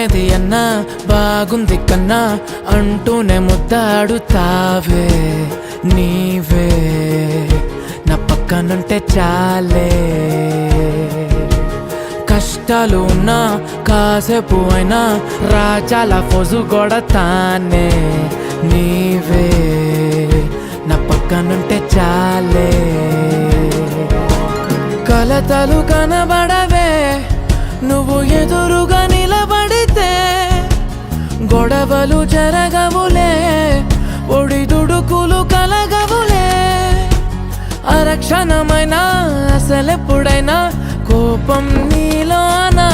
బాగున్నది అన్నా బాగుంది కన్నా అంటూనే ముద్దాడుతావే నీవే నా పక్కనుంటే చాలే కష్టాలు ఉన్నా కాసేపు అయినా రాజాల ఫోజు కొడతానే నీవే నా పక్కనుంటే చాలే కలతలు కనబడవే నువ్వు ఎదురుగా నిలబడితే గొడవలు జరగవులే ఒడిదుడుకులు కలగవులే అరక్షణమైనా అసలెప్పుడైనా కోపం నీలోనా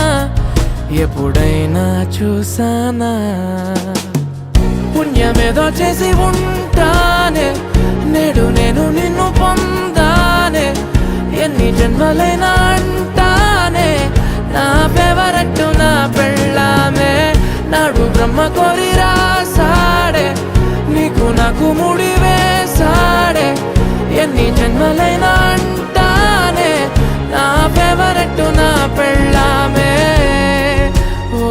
ఎప్పుడైనా చూసానా పుణ్యమేదో చేసి ఉంటానే నేడు నేను నిన్ను పొందానే ఎన్ని జన్మలైనా అంటానే నా ఫేవరెట్ నా పెళ్ళామే నాడు బ్రహ్మ కోరి రాసాడే నీకు నాకు ముడి వేసాడే ఎన్ని జన్మలైనా అంటానే నా ఫేవరెట్ నా పెళ్ళామే ఓ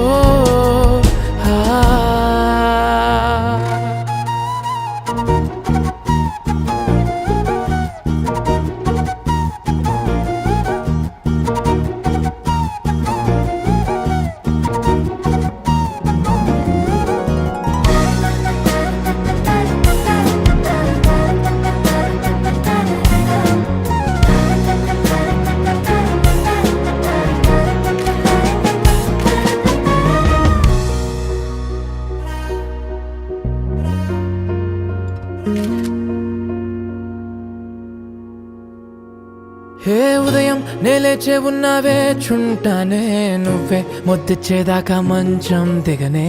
హే ఉదయం నేలేచే ఉన్నావే చుంటానే నువ్వే ముద్దిచ్చేదాకా మంచం దిగనే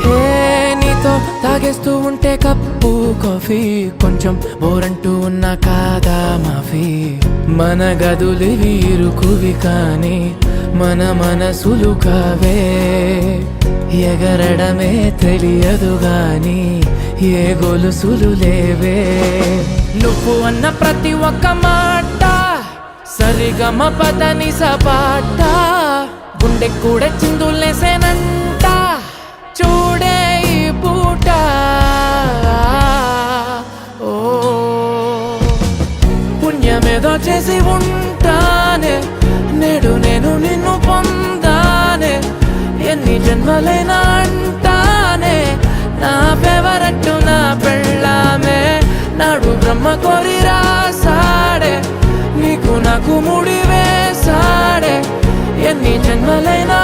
హే నీతో తాగేస్తూ ఉంటే కప్పు కాఫీ కొంచెం బోరంటూ ఉన్నా కాదా మాఫీ మన గదులు వీరుకువి కానీ మన మనసులు కావే ఎగరడమే తెలియదు గాని ఏ గొలుసులు లేవే నువ్వు అన్న ప్రతి ఒక్క మాట సరిగమ పదని సపాట గుండె కూడా చిందులేసేనంట చూడే ఈ పూట ఓ పుణ్యమేదో చేసి ఉంటానే నేడు నేను నిన్ను పొందానే ఎన్ని జన్మలైనా అంటానే నా ఫేవరెట్ నా పెళ్ళామే నాడు బ్రహ్మ కోరి రాసాడే నీకు నాకు ముడి వేసాడే ఎన్ని జన్మలైనా